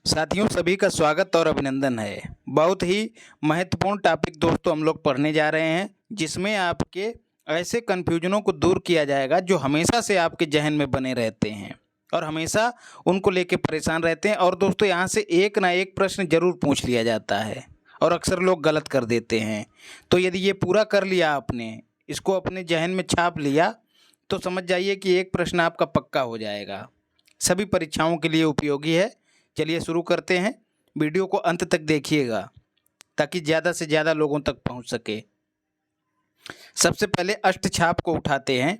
साथियों सभी का स्वागत और अभिनंदन है। बहुत ही महत्वपूर्ण टॉपिक दोस्तों हम लोग पढ़ने जा रहे हैं, जिसमें आपके ऐसे कन्फ्यूजनों को दूर किया जाएगा जो हमेशा से आपके जहन में बने रहते हैं और हमेशा उनको लेके परेशान रहते हैं। और दोस्तों यहाँ से एक ना एक प्रश्न जरूर पूछ लिया जाता है और अक्सर लोग गलत कर देते हैं। तो यदि ये पूरा कर लिया आपने, इसको अपने जहन में छाप लिया, तो समझ जाइए कि एक प्रश्न आपका पक्का हो जाएगा। सभी परीक्षाओं के लिए उपयोगी है। चलिए शुरू करते हैं। वीडियो को अंत तक देखिएगा ताकि ज़्यादा से ज़्यादा लोगों तक पहुंच सके। सबसे पहले अष्टछाप को उठाते हैं।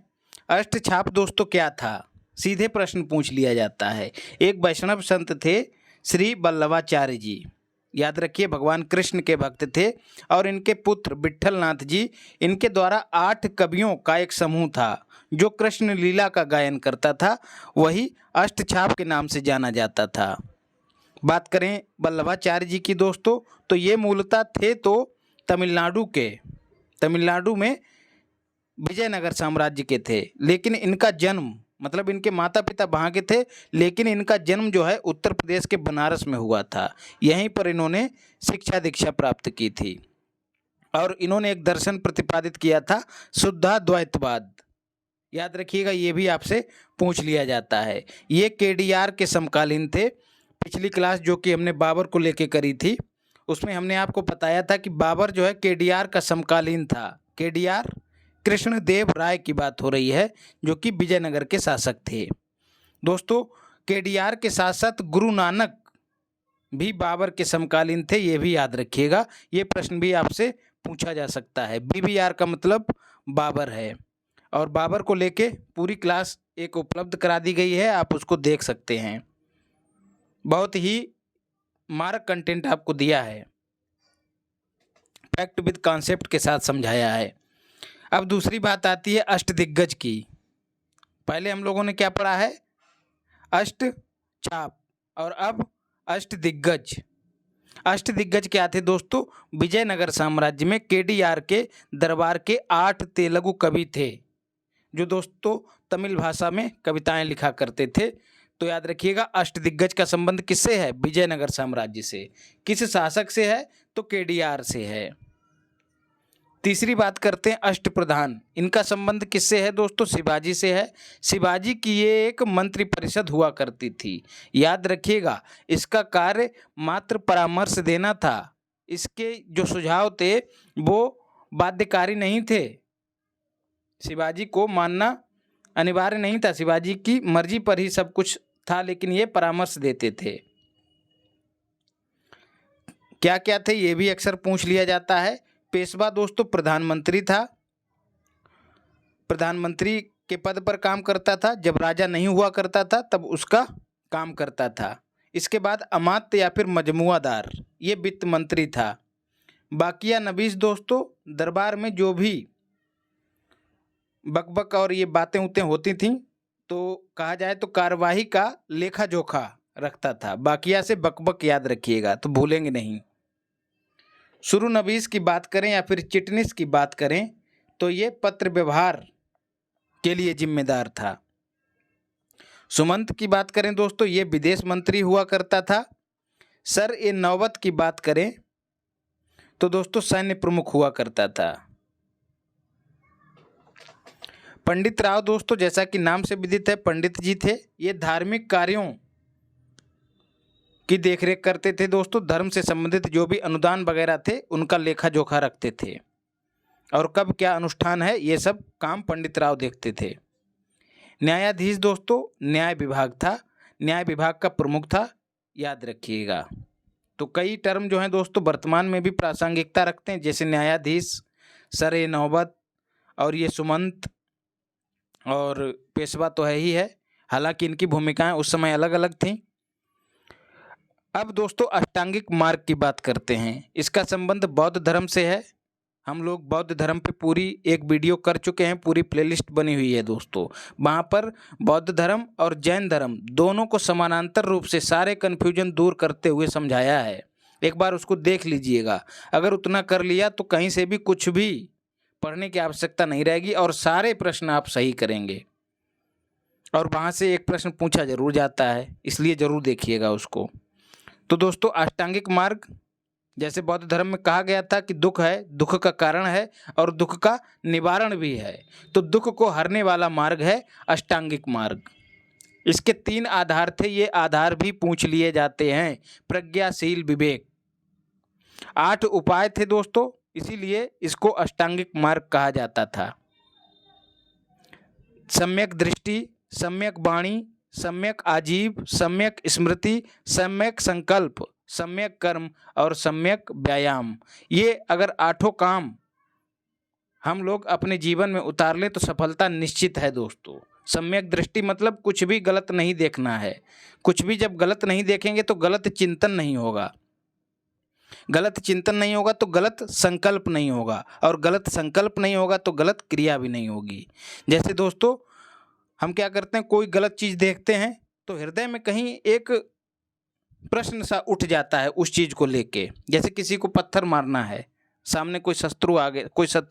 अष्टछाप दोस्तों क्या था? सीधे प्रश्न पूछ लिया जाता है। एक वैष्णव संत थे श्री वल्लभाचार्य जी। याद रखिए, भगवान कृष्ण के भक्त थे और इनके पुत्र विट्ठलनाथ जी, इनके द्वारा 8 कवियों का एक समूह था जो कृष्ण लीला का गायन करता था। वही अष्टछाप के नाम से जाना जाता था। बात करें वल्लभाचार्य जी की दोस्तों, तो ये मूलतः थे तो तमिलनाडु में विजयनगर साम्राज्य के थे, लेकिन इनका जन्म मतलब इनके माता पिता वहाँ के थे, लेकिन इनका जन्म जो है उत्तर प्रदेश के बनारस में हुआ था। यहीं पर इन्होंने शिक्षा दीक्षा प्राप्त की थी और इन्होंने एक दर्शन प्रतिपादित किया था, शुद्धाद्वैतवाद। याद रखिएगा, ये भी आपसे पूछ लिया जाता है। ये केडीआर के समकालीन थे। पिछली क्लास जो कि हमने बाबर को लेके करी थी, उसमें हमने आपको बताया था कि बाबर जो है केडीआर का समकालीन था। केडीआर कृष्णदेव राय की बात हो रही है, जो कि विजयनगर के शासक थे। दोस्तों, केडीआर के साथ साथ गुरु नानक भी बाबर के समकालीन थे, ये भी याद रखिएगा। ये प्रश्न भी आपसे पूछा जा सकता है। बीबीआर का मतलब बाबर है और बाबर को लेके पूरी क्लास एक उपलब्ध करा दी गई है, आप उसको देख सकते हैं। बहुत ही मारक कंटेंट आपको दिया है, फैक्ट विद कॉन्सेप्ट के साथ समझाया है। अब दूसरी बात आती है अष्टदिग्गज की। पहले हम लोगों ने क्या पढ़ा है? अष्टछाप, और अब अष्टदिग्गज। अष्टदिग्गज क्या थे दोस्तों? विजयनगर साम्राज्य में केडीआर के दरबार के 8 तेलुगु कवि थे, जो दोस्तों तमिल भाषा में कविताएं लिखा करते थे। तो याद रखिएगा, अष्टदिग्गज का संबंध किससे है? विजयनगर साम्राज्य से। किस शासक से है? तो केडीआर से है। तीसरी बात करते हैं अष्टप्रधान। इनका संबंध किससे है दोस्तों? शिवाजी से है। शिवाजी की ये एक मंत्रि परिषद हुआ करती थी। याद रखिएगा, इसका कार्य मात्र परामर्श देना था। इसके जो सुझाव थे वो बाध्यकारी नहीं थे। शिवाजी को मानना अनिवार्य नहीं था, शिवाजी की मर्जी पर ही सब कुछ था, लेकिन ये परामर्श देते थे। क्या क्या थे ये भी अक्सर पूछ लिया जाता है। पेशवा दोस्तों प्रधानमंत्री था, प्रधानमंत्री के पद पर काम करता था। जब राजा नहीं हुआ करता था तब उसका काम करता था। इसके बाद अमात्य या फिर मजमुआदार, ये वित्त मंत्री था। बाकिया नबीस दोस्तों, दरबार में जो भी बकबक और ये बातें उतें होती थीं, तो कहा जाए तो कार्यवाही का लेखा जोखा रखता था। बाकिया से बकबक याद रखिएगा, तो भूलेंगे नहीं। शुरू नबीस की बात करें या फिर चिटनिस की बात करें, तो ये पत्र व्यवहार के लिए जिम्मेदार था। सुमंत की बात करें दोस्तों, ये विदेश मंत्री हुआ करता था। सर ए नौबत की बात करें तो दोस्तों सैन्य प्रमुख हुआ करता था। पंडित राव दोस्तों, जैसा कि नाम से विदित है, पंडित जी थे। ये धार्मिक कार्यों की देखरेख करते थे दोस्तों। धर्म से संबंधित जो भी अनुदान वगैरह थे उनका लेखा जोखा रखते थे, और कब क्या अनुष्ठान है ये सब काम पंडित राव देखते थे। न्यायाधीश दोस्तों न्याय विभाग था, न्याय विभाग का प्रमुख था, याद रखिएगा। तो कई टर्म जो हैं दोस्तों वर्तमान में भी प्रासंगिकता रखते हैं, जैसे न्यायाधीश, सर ए नौबत और ये सुमंत और पेशवा तो है ही है, हालांकि इनकी भूमिकाएं उस समय अलग अलग थीं। अब दोस्तों अष्टांगिक मार्ग की बात करते हैं। इसका संबंध बौद्ध धर्म से है। हम लोग बौद्ध धर्म पे पूरी एक वीडियो कर चुके हैं, पूरी प्लेलिस्ट बनी हुई है दोस्तों। वहाँ पर बौद्ध धर्म और जैन धर्म दोनों को समानांतर रूप से सारे कन्फ्यूजन दूर करते हुए समझाया है। एक बार उसको देख लीजिएगा। अगर उतना कर लिया तो कहीं से भी कुछ भी पढ़ने की आवश्यकता नहीं रहेगी और सारे प्रश्न आप सही करेंगे। और वहाँ से एक प्रश्न पूछा जरूर जाता है, इसलिए ज़रूर देखिएगा उसको। तो दोस्तों अष्टांगिक मार्ग, जैसे बौद्ध धर्म में कहा गया था कि दुख है, दुख का कारण है और दुख का निवारण भी है, तो दुख को हरने वाला मार्ग है अष्टांगिक मार्ग। इसके 3 आधार थे, ये आधार भी पूछ लिए जाते हैं। प्रज्ञाशील विवेक, 8 उपाय थे दोस्तों, इसीलिए इसको अष्टांगिक मार्ग कहा जाता था। सम्यक दृष्टि, सम्यक वाणी, सम्यक आजीव, सम्यक स्मृति, सम्यक संकल्प, सम्यक कर्म और सम्यक व्यायाम। ये अगर 8 काम हम लोग अपने जीवन में उतार लें तो सफलता निश्चित है दोस्तों। सम्यक दृष्टि मतलब कुछ भी गलत नहीं देखना है। कुछ भी जब गलत नहीं देखेंगे तो गलत चिंतन नहीं होगा, गलत चिंतन नहीं होगा तो गलत संकल्प नहीं होगा, और गलत संकल्प नहीं होगा तो गलत क्रिया भी नहीं होगी। जैसे दोस्तों हम क्या करते हैं, कोई गलत चीज़ देखते हैं तो हृदय में कहीं एक प्रश्न सा उठ जाता है उस चीज़ को लेके। जैसे किसी को पत्थर मारना है, सामने कोई शत्रु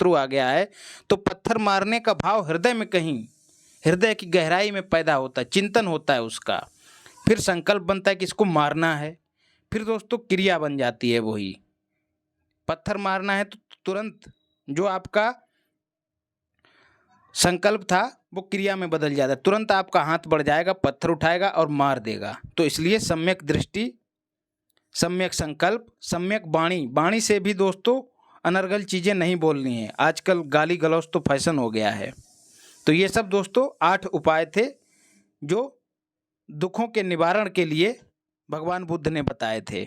आ गया है, तो पत्थर मारने का भाव हृदय में कहीं, हृदय की गहराई में पैदा होता है, चिंतन होता है उसका, फिर संकल्प बनता है कि इसको मारना है, फिर दोस्तों क्रिया बन जाती है। वही पत्थर मारना है तो तुरंत जो आपका संकल्प था वो क्रिया में बदल जाता है, तुरंत आपका हाथ बढ़ जाएगा, पत्थर उठाएगा और मार देगा। तो इसलिए सम्यक दृष्टि, सम्यक संकल्प, सम्यक वाणी, वाणी से भी दोस्तों अनर्गल चीज़ें नहीं बोलनी है, आजकल गाली गलौज तो फैशन हो गया है। तो ये सब दोस्तों 8 उपाय थे जो दुखों के निवारण के लिए भगवान बुद्ध ने बताए थे।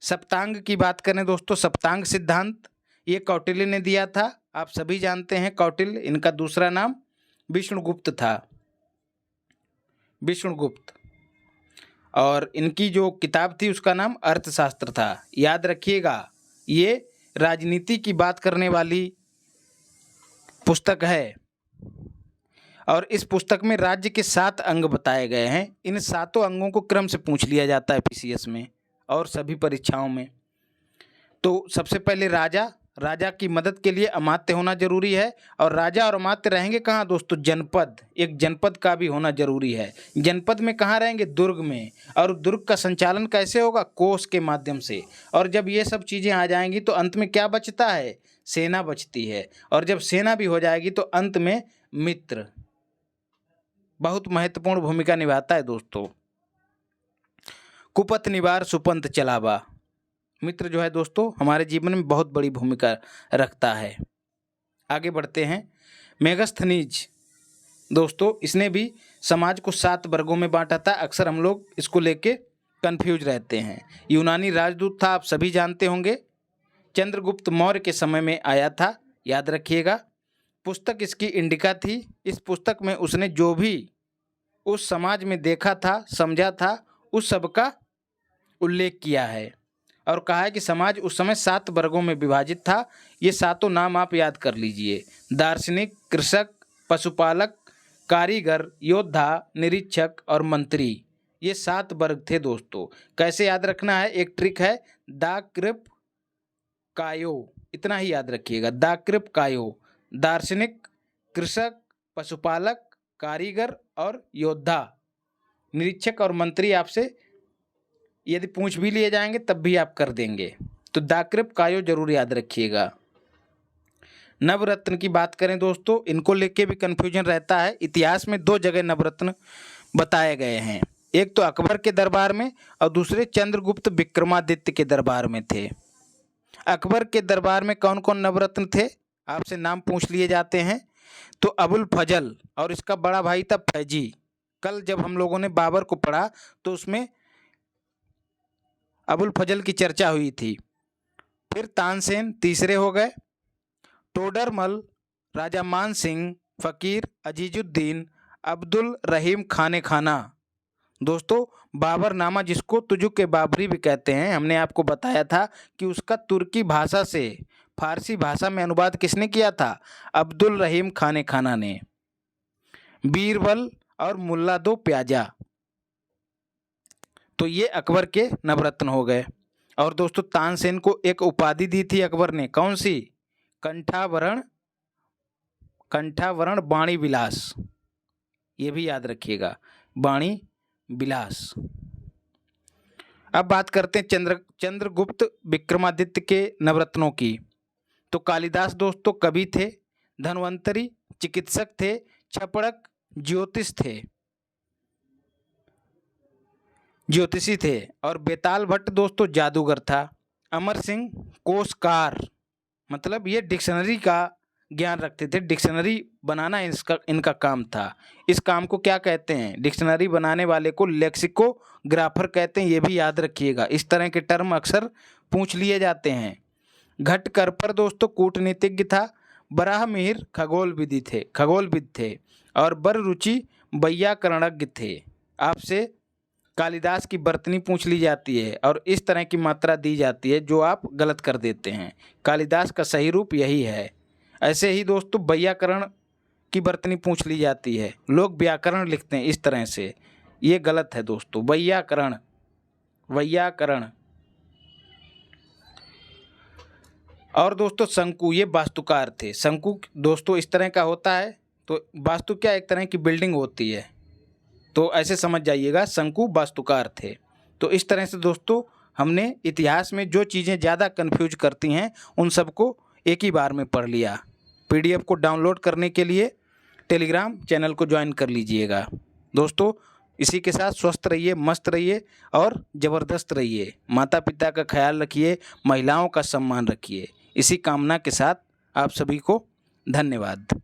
सप्तांग की बात करें दोस्तों, सप्तांग सिद्धांत ये कौटिल्य ने दिया था, आप सभी जानते हैं कौटिल्य, इनका दूसरा नाम विष्णुगुप्त था, विष्णुगुप्त, और इनकी जो किताब थी उसका नाम अर्थशास्त्र था। याद रखिएगा ये राजनीति की बात करने वाली पुस्तक है, और इस पुस्तक में राज्य के 7 अंग बताए गए हैं। इन 7 अंगों को क्रम से पूछ लिया जाता है पीसीएस में और सभी परीक्षाओं में। तो सबसे पहले राजा, राजा की मदद के लिए अमात्य होना जरूरी है, और राजा और अमात्य रहेंगे कहाँ दोस्तों, जनपद, एक जनपद का भी होना जरूरी है। जनपद में कहाँ रहेंगे, दुर्ग में, और दुर्ग का संचालन कैसे होगा, कोष के माध्यम से। और जब ये सब चीज़ें आ जाएंगी तो अंत में क्या बचता है, सेना बचती है, और जब सेना भी हो जाएगी तो अंत में मित्र बहुत महत्वपूर्ण भूमिका निभाता है दोस्तों। कुपथ निवार सुपंथ चलावा, मित्र जो है दोस्तों हमारे जीवन में बहुत बड़ी भूमिका रखता है। आगे बढ़ते हैं। मेगास्थनीज दोस्तों, इसने भी समाज को 7 वर्गों में बांटा था। अक्सर हम लोग इसको लेके कंफ्यूज रहते हैं। यूनानी राजदूत था, आप सभी जानते होंगे, चंद्रगुप्त मौर्य के समय में आया था, याद रखिएगा। पुस्तक इसकी इंडिका थी। इस पुस्तक में उसने जो भी उस समाज में देखा था, समझा था, उस सब का उल्लेख किया है, और कहा है कि समाज उस समय 7 वर्गों में विभाजित था। ये 7 नाम आप याद कर लीजिए, दार्शनिक, कृषक, पशुपालक, कारीगर, योद्धा, निरीक्षक और मंत्री। ये 7 वर्ग थे दोस्तों। कैसे याद रखना है, एक ट्रिक है, दा कृप कायो, इतना ही याद रखिएगा, दा कृप कायो, दार्शनिक, कृषक, पशुपालक, कारीगर और योद्धा, निरीक्षक और मंत्री आपसे यदि पूछ भी लिए जाएंगे तब भी आप कर देंगे। तो दाकृप कायो जरूर याद रखिएगा। नवरत्न की बात करें दोस्तों, इनको लेके भी कन्फ्यूजन रहता है। इतिहास में 2 जगह नवरत्न बताए गए हैं, एक तो अकबर के दरबार में और दूसरे चंद्रगुप्त विक्रमादित्य के दरबार में थे। अकबर के दरबार में कौन कौन नवरत्न थे, आपसे नाम पूछ लिए जाते हैं। तो अबुल फजल, और इसका बड़ा भाई था फैजी। कल जब हम लोगों ने बाबर को पढ़ा तो उसमें अबुल फजल की चर्चा हुई थी। फिर तानसेन तीसरे हो गए, टोडरमल, राजा मान सिंह, फ़कीर अजीजुद्दीन, अब्दुल रहीम खाने खाना। दोस्तों बाबरनामा, जिसको तुजुक के बाबरी भी कहते हैं, हमने आपको बताया था कि उसका तुर्की भाषा से फारसी भाषा में अनुवाद किसने किया था, अब्दुल रहीम खाने खाना ने। बीरबल और मुल्ला दो प्याजा, तो ये अकबर के नवरत्न हो गए। और दोस्तों तानसेन को एक उपाधि दी थी अकबर ने, कौन सी, कंठावरण, कंठावरण वाणी विलास, ये भी याद रखिएगा, वाणी विलास। अब बात करते हैं चंद्रगुप्त विक्रमादित्य के नवरत्नों की। तो कालिदास दोस्तों कवि थे, धन्वंतरी चिकित्सक थे, छपड़क ज्योतिषी थे और बेताल भट्ट दोस्तों जादूगर था। अमर सिंह कोशकार, मतलब ये डिक्शनरी का ज्ञान रखते थे, डिक्शनरी बनाना इनका काम था। इस काम को क्या कहते हैं? डिक्शनरी बनाने वाले को लेक्सिकोग्राफर कहते हैं, ये भी याद रखिएगा। इस तरह के टर्म अक्सर पूछ लिए जाते हैं। घटकरपर दोस्तों कूटनीतिज्ञ था। बराहमिहिर खगोलविद थे और बररुचि वैयाकरणज्ञ थे। आपसे कालिदास की बरतनी पूछ ली जाती है और इस तरह की मात्रा दी जाती है जो आप गलत कर देते हैं। कालिदास का सही रूप यही है। ऐसे ही दोस्तों वैयाकरण की बरतनी पूछ ली जाती है, लोग व्याकरण लिखते हैं इस तरह से, ये गलत है दोस्तों। वैयाकरण। और दोस्तों शंकु, ये वास्तुकार थे। शंकु दोस्तों इस तरह का होता है। तो वास्तु क्या, एक तरह की बिल्डिंग होती है, तो ऐसे समझ जाइएगा शंकु वास्तुकार थे। तो इस तरह से दोस्तों हमने इतिहास में जो चीज़ें ज़्यादा कन्फ्यूज करती हैं उन सबको एक ही बार में पढ़ लिया। पीडीएफ को डाउनलोड करने के लिए टेलीग्राम चैनल को ज्वाइन कर लीजिएगा दोस्तों। इसी के साथ स्वस्थ रहिए, मस्त रहिए और ज़बरदस्त रहिए। माता पिता का ख्याल रखिए, महिलाओं का सम्मान रखिए। इसी कामना के साथ आप सभी को धन्यवाद।